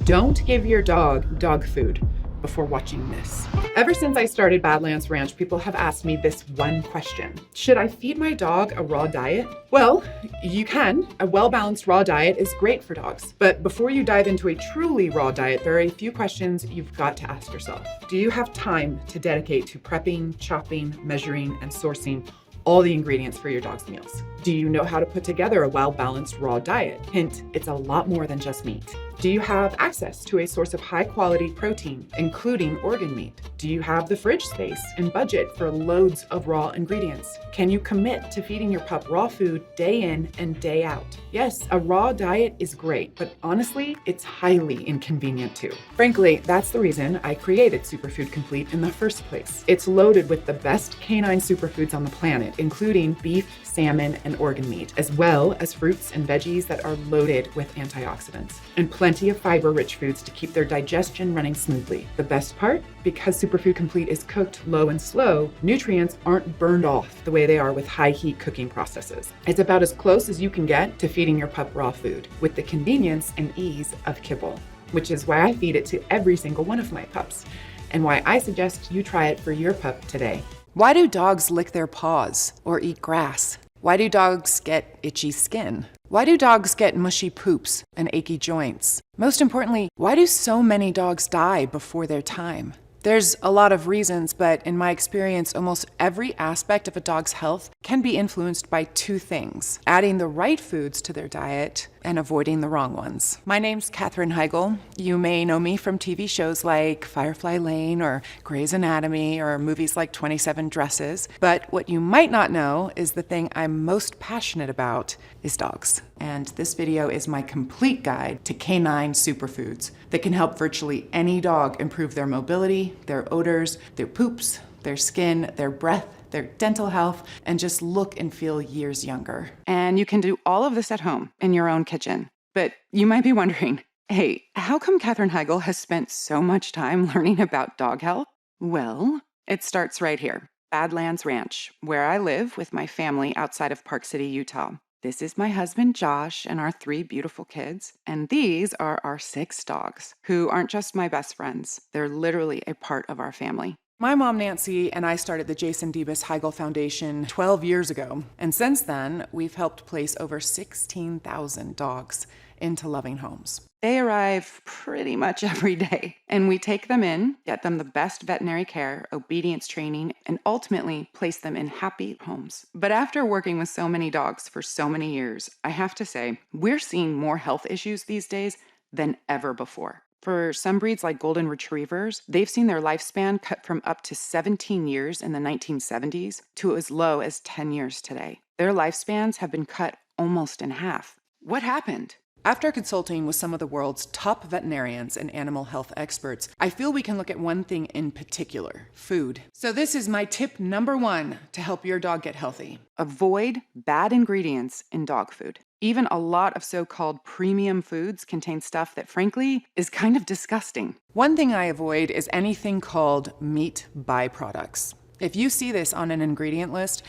Don't give your dog food before watching this. Ever since I started Badlands Ranch, people have asked me this one question. Should I feed my dog a raw diet? Well, you can. A well-balanced raw diet is great for dogs. But before you dive into a truly raw diet, there are a few questions you've got to ask yourself. Do you have time to dedicate to prepping, chopping, measuring, and sourcing all the ingredients for your dog's meals? Do you know how to put together a well-balanced raw diet? Hint, it's a lot more than just meat. Do you have access to a source of high-quality protein, including organ meat? Do you have the fridge space and budget for loads of raw ingredients? Can you commit to feeding your pup raw food day in and day out? Yes, a raw diet is great, but honestly, it's highly inconvenient too. Frankly, that's the reason I created Superfood Complete in the first place. It's loaded with the best canine superfoods on the planet, including beef, salmon, and organ meat, as well as fruits and veggies that are loaded with antioxidants, and plenty of fiber-rich foods to keep their digestion running smoothly. The best part? Because Superfood Complete is cooked low and slow, nutrients aren't burned off the way they are with high-heat cooking processes. It's about as close as you can get to feeding your pup raw food, with the convenience and ease of kibble, which is why I feed it to every single one of my pups, and why I suggest you try it for your pup today. Why do dogs lick their paws or eat grass? Why do dogs get itchy skin? Why do dogs get mushy poops and achy joints? Most importantly, why do so many dogs die before their time? There's a lot of reasons, but in my experience, almost every aspect of a dog's health can be influenced by two things: adding the right foods to their diet and avoiding the wrong ones. My name's Katherine Heigl. You may know me from TV shows like Firefly Lane or Grey's Anatomy or movies like 27 Dresses. But what you might not know is the thing I'm most passionate about is dogs. And this video is my complete guide to canine superfoods that can help virtually any dog improve their mobility, their odors, their poops, their skin, their breath, their dental health, and just look and feel years younger. And you can do all of this at home in your own kitchen. But you might be wondering, hey, how come Katherine Heigl has spent so much time learning about dog health? Well, it starts right here, Badlands Ranch, where I live with my family outside of Park City, Utah. This is my husband, Josh, and our 3 beautiful kids. And these are our 6 dogs, who aren't just my best friends. They're literally a part of our family. My mom, Nancy, and I started the Jason Debus Heigl Foundation 12 years ago. And since then, we've helped place over 16,000 dogs into loving homes. They arrive pretty much every day, and we take them in, get them the best veterinary care, obedience training, and ultimately place them in happy homes. But after working with so many dogs for so many years, I have to say, we're seeing more health issues these days than ever before. For some breeds like Golden Retrievers, they've seen their lifespan cut from up to 17 years in the 1970s to as low as 10 years today. Their lifespans have been cut almost in half. What happened? After consulting with some of the world's top veterinarians and animal health experts, I feel we can look at one thing in particular: food. So this is my tip number 1 to help your dog get healthy. Avoid bad ingredients in dog food. Even a lot of so-called premium foods contain stuff that, frankly, is kind of disgusting. One thing I avoid is anything called meat byproducts. If you see this on an ingredient list,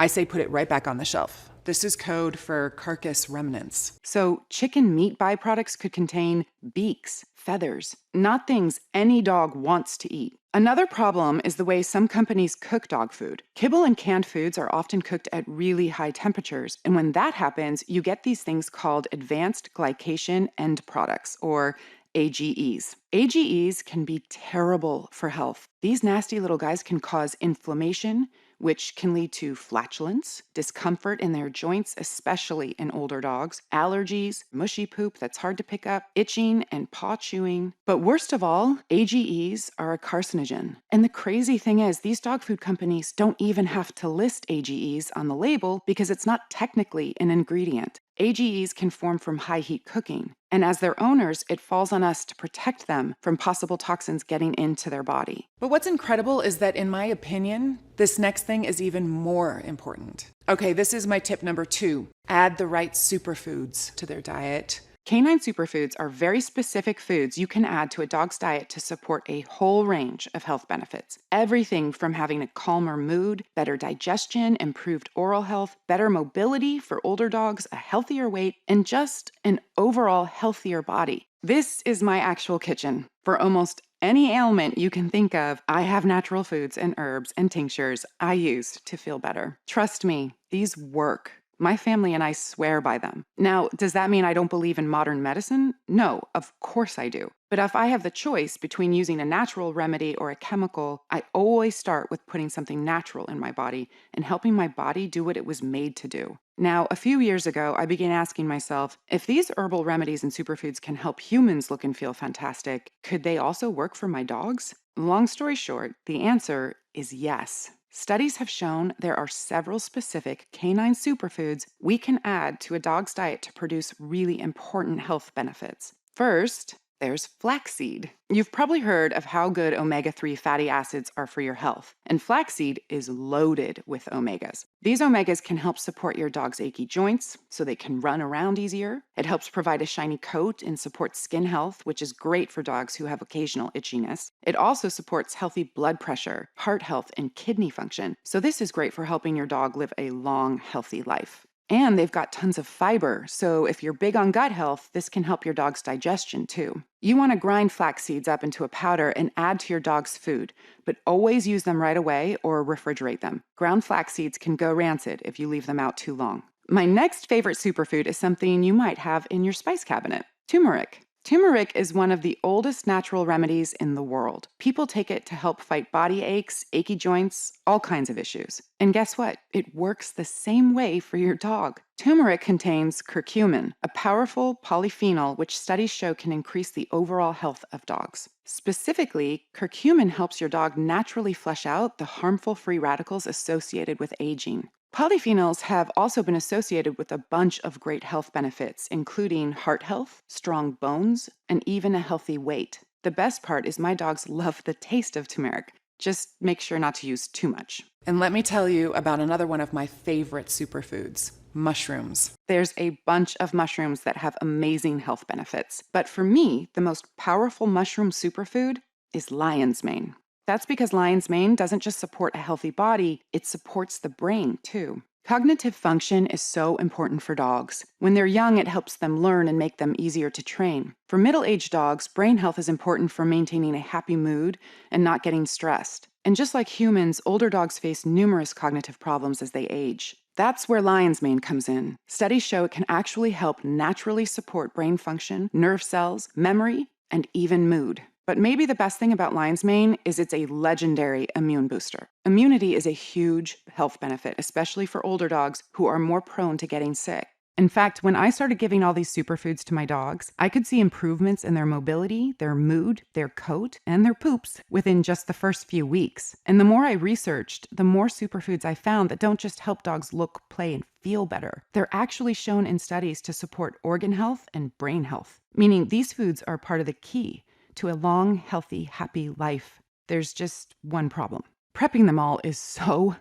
I say put it right back on the shelf. This is code for carcass remnants. So chicken meat byproducts could contain beaks, feathers, not things any dog wants to eat. Another problem is the way some companies cook dog food. Kibble and canned foods are often cooked at really high temperatures, and when that happens, you get these things called advanced glycation end products, or AGEs. AGEs can be terrible for health. These nasty little guys can cause inflammation, which can lead to flatulence, discomfort in their joints, especially in older dogs, allergies, mushy poop that's hard to pick up, itching, and paw chewing. But worst of all, AGEs are a carcinogen. And the crazy thing is, these dog food companies don't even have to list AGEs on the label because it's not technically an ingredient. AGEs can form from high heat cooking, and as their owners, it falls on us to protect them from possible toxins getting into their body. But what's incredible is that, in my opinion, this next thing is even more important. Okay, this is my tip number 2. Add the right superfoods to their diet. Canine superfoods are very specific foods you can add to a dog's diet to support a whole range of health benefits. Everything from having a calmer mood, better digestion, improved oral health, better mobility for older dogs, a healthier weight, and just an overall healthier body. This is my actual kitchen. For almost any ailment you can think of, I have natural foods and herbs and tinctures I use to feel better. Trust me, these work. My family and I swear by them. Now, does that mean I don't believe in modern medicine? No, of course I do. But if I have the choice between using a natural remedy or a chemical, I always start with putting something natural in my body and helping my body do what it was made to do. Now, a few years ago, I began asking myself, if these herbal remedies and superfoods can help humans look and feel fantastic, could they also work for my dogs? Long story short, the answer is yes. Studies have shown there are several specific canine superfoods we can add to a dog's diet to produce really important health benefits. First, there's flaxseed. You've probably heard of how good omega-3 fatty acids are for your health, and flaxseed is loaded with omegas. These omegas can help support your dog's achy joints so they can run around easier. It helps provide a shiny coat and supports skin health, which is great for dogs who have occasional itchiness. It also supports healthy blood pressure, heart health, and kidney function. So this is great for helping your dog live a long, healthy life. And they've got tons of fiber, so if you're big on gut health, this can help your dog's digestion too. You want to grind flax seeds up into a powder and add to your dog's food, but always use them right away or refrigerate them. Ground flax seeds can go rancid if you leave them out too long. My next favorite superfood is something you might have in your spice cabinet: turmeric. Turmeric is one of the oldest natural remedies in the world. People take it to help fight body aches, achy joints, all kinds of issues. And guess what? It works the same way for your dog. Turmeric contains curcumin, a powerful polyphenol which studies show can increase the overall health of dogs. Specifically, curcumin helps your dog naturally flush out the harmful free radicals associated with aging. Polyphenols have also been associated with a bunch of great health benefits, including heart health, strong bones, and even a healthy weight. The best part is my dogs love the taste of turmeric. Just make sure not to use too much. And let me tell you about another one of my favorite superfoods: mushrooms. There's a bunch of mushrooms that have amazing health benefits. But for me, the most powerful mushroom superfood is lion's mane. That's because lion's mane doesn't just support a healthy body, it supports the brain too. Cognitive function is so important for dogs. When they're young, it helps them learn and make them easier to train. For middle-aged dogs, brain health is important for maintaining a happy mood and not getting stressed. And just like humans, older dogs face numerous cognitive problems as they age. That's where lion's mane comes in. Studies show it can actually help naturally support brain function, nerve cells, memory, and even mood. But maybe the best thing about lion's mane is it's a legendary immune booster. Immunity is a huge health benefit, especially for older dogs who are more prone to getting sick. In fact, when I started giving all these superfoods to my dogs, I could see improvements in their mobility, their mood, their coat, and their poops within just the first few weeks. And the more I researched, the more superfoods I found that don't just help dogs look, play, and feel better. They're actually shown in studies to support organ health and brain health, meaning these foods are part of the key to a long, healthy, happy life. There's just one problem. Prepping them all is so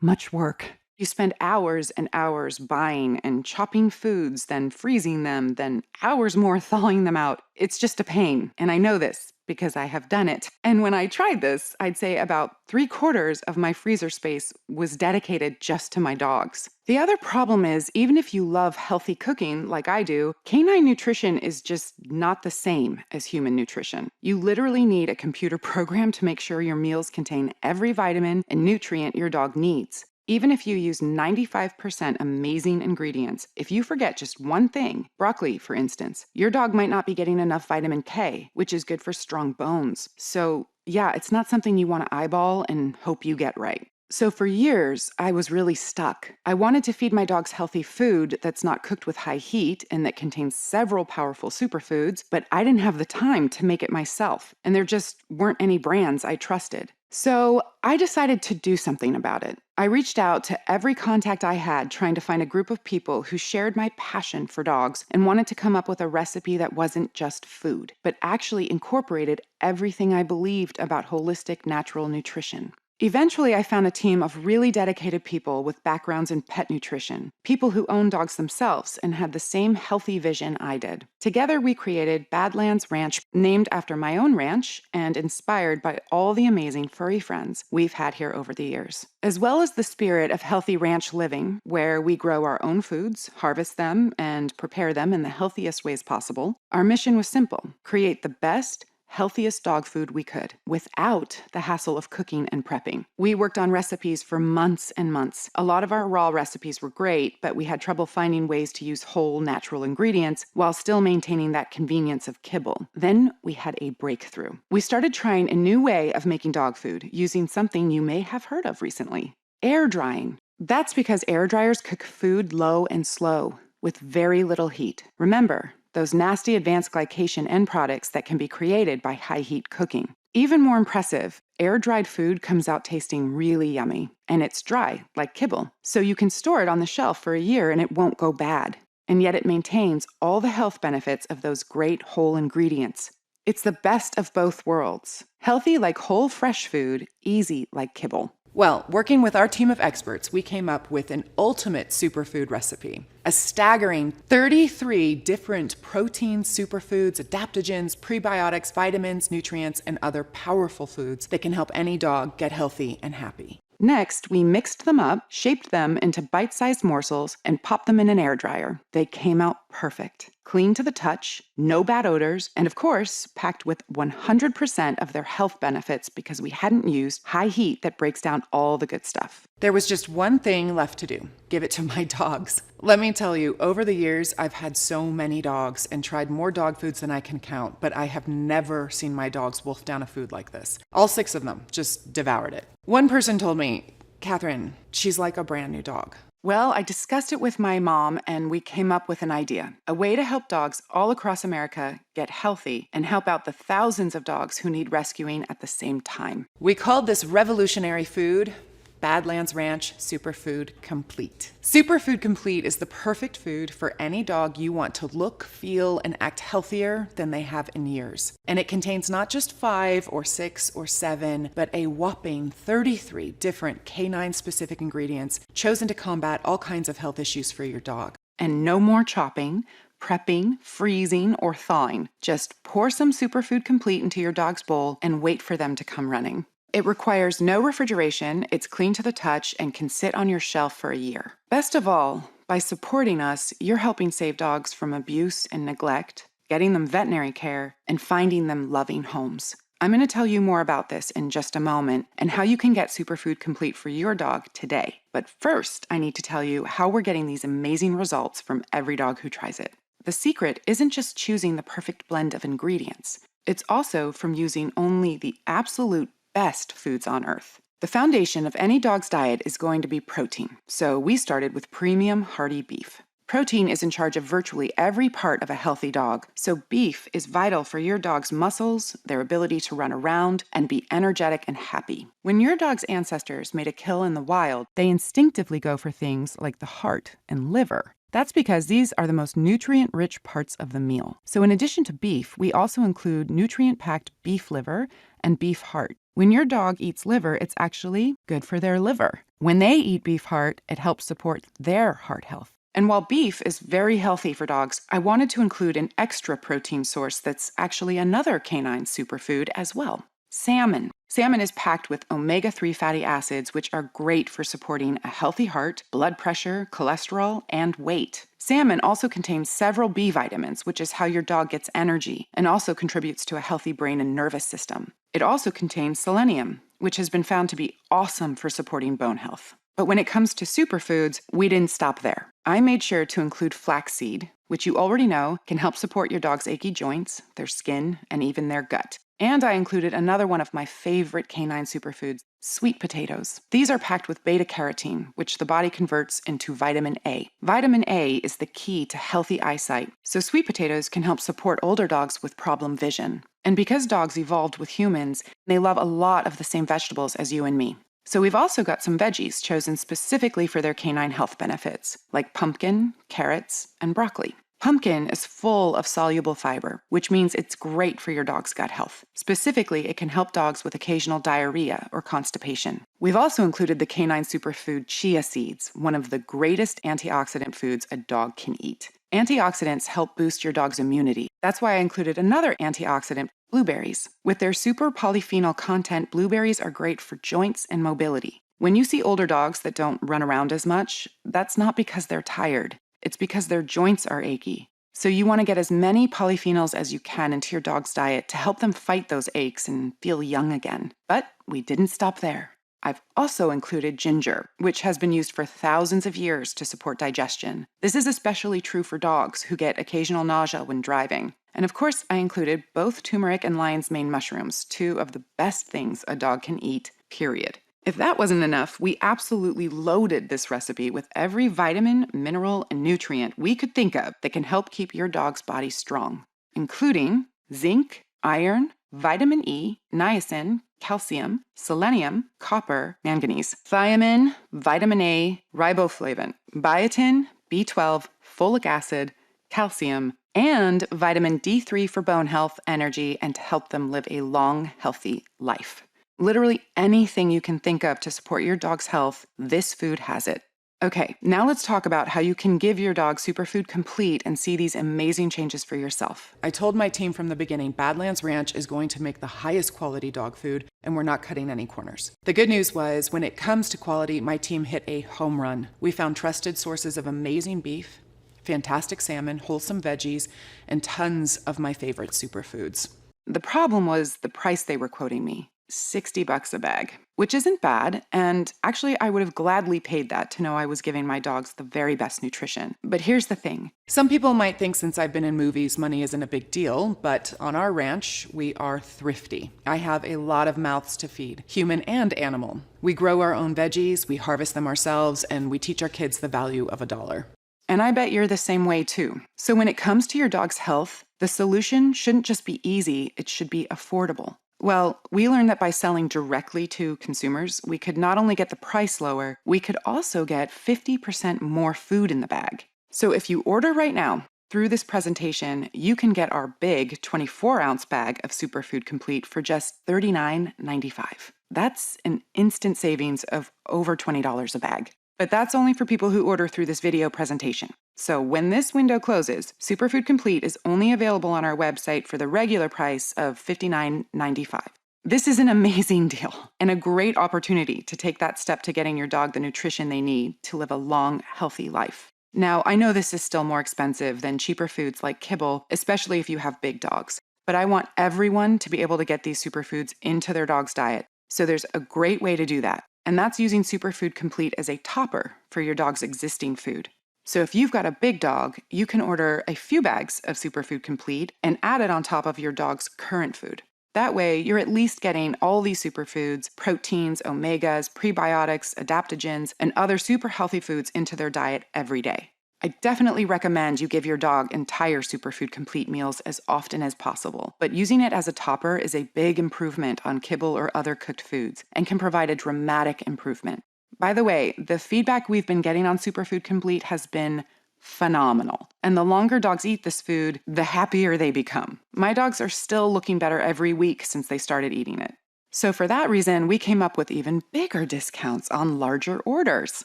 much work. You spend hours and hours buying and chopping foods, then freezing them, then hours more thawing them out. It's just a pain. And I know this because I have done it. And when I tried this, I'd say about 3/4 of my freezer space was dedicated just to my dogs. The other problem is, even if you love healthy cooking like I do, canine nutrition is just not the same as human nutrition. You literally need a computer program to make sure your meals contain every vitamin and nutrient your dog needs. Even if you use 95% amazing ingredients, if you forget just one thing, broccoli, for instance, your dog might not be getting enough vitamin K, which is good for strong bones. So, yeah, it's not something you want to eyeball and hope you get right. So for years, I was really stuck. I wanted to feed my dogs healthy food that's not cooked with high heat and that contains several powerful superfoods, but I didn't have the time to make it myself, and there just weren't any brands I trusted. So I decided to do something about it. I reached out to every contact I had, trying to find a group of people who shared my passion for dogs and wanted to come up with a recipe that wasn't just food, but actually incorporated everything I believed about holistic natural nutrition. Eventually, I found a team of really dedicated people with backgrounds in pet nutrition, people who own dogs themselves and had the same healthy vision I did. Together, we created Badlands Ranch, named after my own ranch and inspired by all the amazing furry friends we've had here over the years. As well as the spirit of healthy ranch living, where we grow our own foods, harvest them, and prepare them in the healthiest ways possible, our mission was simple: create the best, healthiest dog food we could without the hassle of cooking and prepping. We worked on recipes for months and months. A lot of our raw recipes were great, but we had trouble finding ways to use whole natural ingredients while still maintaining that convenience of kibble. Then we had a breakthrough. We started trying a new way of making dog food using something you may have heard of recently: air drying. That's because air dryers cook food low and slow with very little heat. Remember, those nasty advanced glycation end products that can be created by high heat cooking. Even more impressive, air-dried food comes out tasting really yummy, and it's dry, like kibble, so you can store it on the shelf for a year and it won't go bad. And yet it maintains all the health benefits of those great whole ingredients. It's the best of both worlds. Healthy like whole fresh food, easy like kibble. Well, working with our team of experts, we came up with an ultimate superfood recipe. A staggering 33 different protein superfoods, adaptogens, prebiotics, vitamins, nutrients, and other powerful foods that can help any dog get healthy and happy. Next, we mixed them up, shaped them into bite-sized morsels, and popped them in an air dryer. They came out perfect. Clean to the touch, no bad odors, and of course, packed with 100% of their health benefits because we hadn't used high heat that breaks down all the good stuff. There was just one thing left to do: give it to my dogs. Let me tell you, over the years, I've had so many dogs and tried more dog foods than I can count, but I have never seen my dogs wolf down a food like this. All 6 of them just devoured it. One person told me, "Catherine, she's like a brand new dog." Well, I discussed it with my mom and we came up with an idea: a way to help dogs all across America get healthy and help out the thousands of dogs who need rescuing at the same time. We called this revolutionary food Badlands Ranch Superfood Complete. Superfood Complete is the perfect food for any dog you want to look, feel, and act healthier than they have in years. And it contains not just 5 or 6 or 7, but a whopping 33 different canine-specific ingredients chosen to combat all kinds of health issues for your dog. And no more chopping, prepping, freezing, or thawing. Just pour some Superfood Complete into your dog's bowl and wait for them to come running. It requires no refrigeration, it's clean to the touch, and can sit on your shelf for a year. Best of all, by supporting us, you're helping save dogs from abuse and neglect, getting them veterinary care, and finding them loving homes. I'm going to tell you more about this in just a moment and how you can get Superfood Complete for your dog today. But first, I need to tell you how we're getting these amazing results from every dog who tries it. The secret isn't just choosing the perfect blend of ingredients. It's also from using only the absolute best foods on earth. The foundation of any dog's diet is going to be protein, so we started with premium hearty beef. Protein is in charge of virtually every part of a healthy dog, so beef is vital for your dog's muscles, their ability to run around, and be energetic and happy. When your dog's ancestors made a kill in the wild, they instinctively go for things like the heart and liver. That's because these are the most nutrient-rich parts of the meal. So in addition to beef, we also include nutrient-packed beef liver and beef heart. When your dog eats liver, it's actually good for their liver. When they eat beef heart, it helps support their heart health. And while beef is very healthy for dogs, I wanted to include an extra protein source that's actually another canine superfood as well: salmon. Salmon is packed with omega-3 fatty acids, which are great for supporting a healthy heart, blood pressure, cholesterol, and weight. Salmon also contains several B vitamins, which is how your dog gets energy, and also contributes to a healthy brain and nervous system. It also contains selenium, which has been found to be awesome for supporting bone health. But when it comes to superfoods, we didn't stop there. I made sure to include flaxseed, which you already know can help support your dog's achy joints, their skin, and even their gut. And I included another one of my favorite canine superfoods, sweet potatoes. These are packed with beta-carotene, which the body converts into vitamin A. Vitamin A is the key to healthy eyesight, so sweet potatoes can help support older dogs with problem vision. And because dogs evolved with humans, they love a lot of the same vegetables as you and me. So we've also got some veggies chosen specifically for their canine health benefits, like pumpkin, carrots, and broccoli. Pumpkin is full of soluble fiber, which means it's great for your dog's gut health. Specifically, it can help dogs with occasional diarrhea or constipation. We've also included the canine superfood chia seeds, one of the greatest antioxidant foods a dog can eat. Antioxidants help boost your dog's immunity. That's why I included another antioxidant, blueberries. With their super polyphenol content, blueberries are great for joints and mobility. When you see older dogs that don't run around as much, that's not because they're tired. It's because their joints are achy. So you want to get as many polyphenols as you can into your dog's diet to help them fight those aches and feel young again. But we didn't stop there. I've also included ginger, which has been used for thousands of years to support digestion. This is especially true for dogs who get occasional nausea when driving. And of course, I included both turmeric and lion's mane mushrooms, two of the best things a dog can eat, period. If that wasn't enough, we absolutely loaded this recipe with every vitamin, mineral, and nutrient we could think of that can help keep your dog's body strong, including zinc, iron, vitamin E, niacin, calcium, selenium, copper, manganese, thiamine, vitamin A, riboflavin, biotin, B12, folic acid, calcium, and vitamin D3 for bone health, energy, and to help them live a long, healthy life. Literally anything you can think of to support your dog's health, this food has it. Okay, now let's talk about how you can give your dog Superfood Complete and see these amazing changes for yourself. I told my team from the beginning, Badlands Ranch is going to make the highest quality dog food, and we're not cutting any corners. The good news was, when it comes to quality, my team hit a home run. We found trusted sources of amazing beef, fantastic salmon, wholesome veggies, and tons of my favorite superfoods. The problem was the price they were quoting me. $60 a bag, which isn't bad, and actually I would have gladly paid that to know I was giving my dogs the very best nutrition. But here's the thing. Some people might think since I've been in movies, money isn't a big deal, but on our ranch, we are thrifty. I have a lot of mouths to feed, human and animal. We grow our own veggies, we harvest them ourselves, and we teach our kids the value of $1. And I bet you're the same way too. So when it comes to your dog's health, the solution shouldn't just be easy, it should be affordable. Well, we learned that by selling directly to consumers, we could not only get the price lower, we could also get 50% more food in the bag. So if you order right now, through this presentation, you can get our big 24-ounce bag of Superfood Complete for just $39.95. That's an instant savings of over $20 a bag. But that's only for people who order through this video presentation. So when this window closes, Superfood Complete is only available on our website for the regular price of $59.95. This is an amazing deal and a great opportunity to take that step to getting your dog the nutrition they need to live a long, healthy life. Now, I know this is still more expensive than cheaper foods like kibble, especially if you have big dogs, but I want everyone to be able to get these superfoods into their dog's diet. So there's a great way to do that. And that's using Superfood Complete as a topper for your dog's existing food. So if you've got a big dog, you can order a few bags of Superfood Complete and add it on top of your dog's current food. That way, you're at least getting all these superfoods, proteins, omegas, prebiotics, adaptogens, and other super healthy foods into their diet every day. I definitely recommend you give your dog entire Superfood Complete meals as often as possible, but using it as a topper is a big improvement on kibble or other cooked foods and can provide a dramatic improvement. By the way, the feedback we've been getting on Superfood Complete has been phenomenal. And the longer dogs eat this food, the happier they become. My dogs are still looking better every week since they started eating it. So for that reason, we came up with even bigger discounts on larger orders.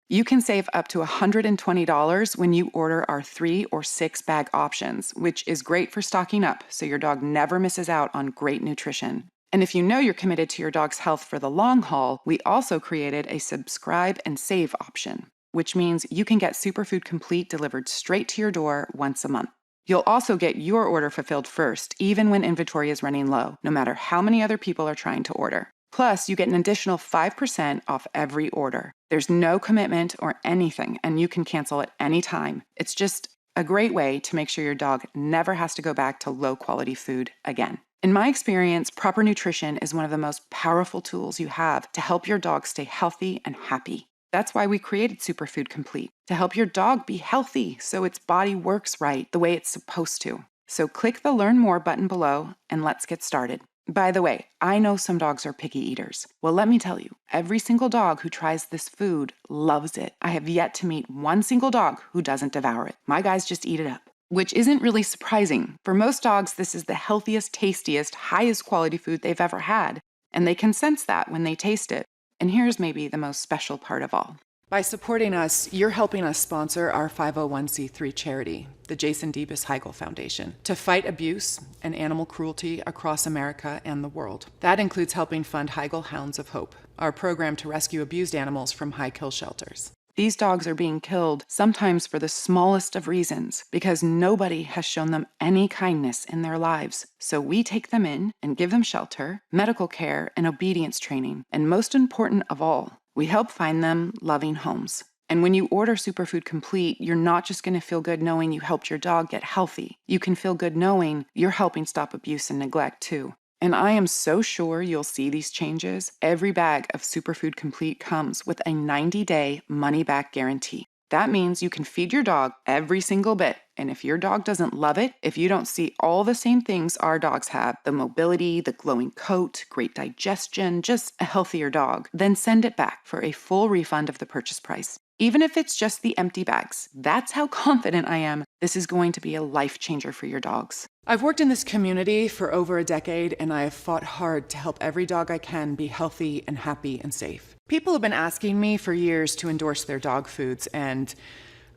You can save up to $120 when you order our 3 or 6 bag options, which is great for stocking up so your dog never misses out on great nutrition. And if you know you're committed to your dog's health for the long haul, we also created a subscribe and save option, which means you can get Superfood Complete delivered straight to your door once a month. You'll also get your order fulfilled first, even when inventory is running low, no matter how many other people are trying to order. Plus, you get an additional 5% off every order. There's no commitment or anything, and you can cancel at any time. It's just a great way to make sure your dog never has to go back to low-quality food again. In my experience, proper nutrition is one of the most powerful tools you have to help your dog stay healthy and happy. That's why we created Superfood Complete, to help your dog be healthy so its body works right the way it's supposed to. So click the Learn More button below and let's get started. By the way, I know some dogs are picky eaters. Well, let me tell you, every single dog who tries this food loves it. I have yet to meet one single dog who doesn't devour it. My guys just eat it up. which isn't really surprising. For most dogs, this is the healthiest, tastiest, highest quality food they've ever had, and they can sense that when they taste it. And here's maybe the most special part of all. By supporting us, you're helping us sponsor our 501c3 charity, the Jason Debus Heigl Foundation, to fight abuse and animal cruelty across America and the world. That includes helping fund Heigl Hounds of Hope, our program to rescue abused animals from high kill shelters. These dogs are being killed, sometimes for the smallest of reasons, because nobody has shown them any kindness in their lives. So we take them in and give them shelter, medical care, and obedience training. And most important of all, we help find them loving homes. And when you order Superfood Complete, you're not just going to feel good knowing you helped your dog get healthy. You can feel good knowing you're helping stop abuse and neglect too. And I am so sure you'll see these changes. Every bag of Superfood Complete comes with a 90-day money-back guarantee. That means you can feed your dog every single bit. And if your dog doesn't love it, if you don't see all the same things our dogs have, the mobility, the glowing coat, great digestion, just a healthier dog, then send it back for a full refund of the purchase price. Even if it's just the empty bags, that's how confident I am this is going to be a life changer for your dogs. I've worked in this community for over a decade, and I have fought hard to help every dog I can be healthy and happy and safe. People have been asking me for years to endorse their dog foods, and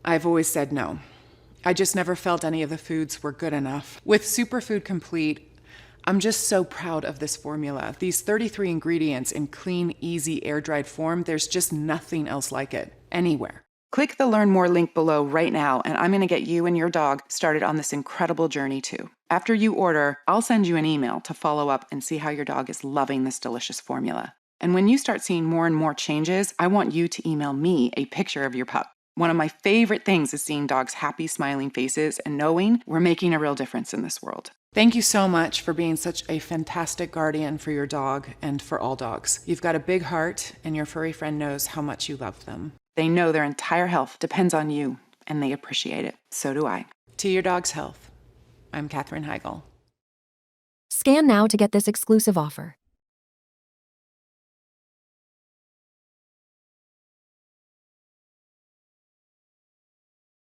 I've always said no. I just never felt any of the foods were good enough. With Superfood Complete, I'm just so proud of this formula. These 33 ingredients in clean, easy, air-dried form, there's just nothing else like it, anywhere. Click the Learn More link below right now, and I'm going to get you and your dog started on this incredible journey too. After you order, I'll send you an email to follow up and see how your dog is loving this delicious formula. And when you start seeing more and more changes, I want you to email me a picture of your pup. One of my favorite things is seeing dogs' happy, smiling faces and knowing we're making a real difference in this world. Thank you so much for being such a fantastic guardian for your dog and for all dogs. You've got a big heart, and your furry friend knows how much you love them. They know their entire health depends on you, and they appreciate it. So do I. To your dog's health, I'm Katherine Heigl. Scan now to get this exclusive offer.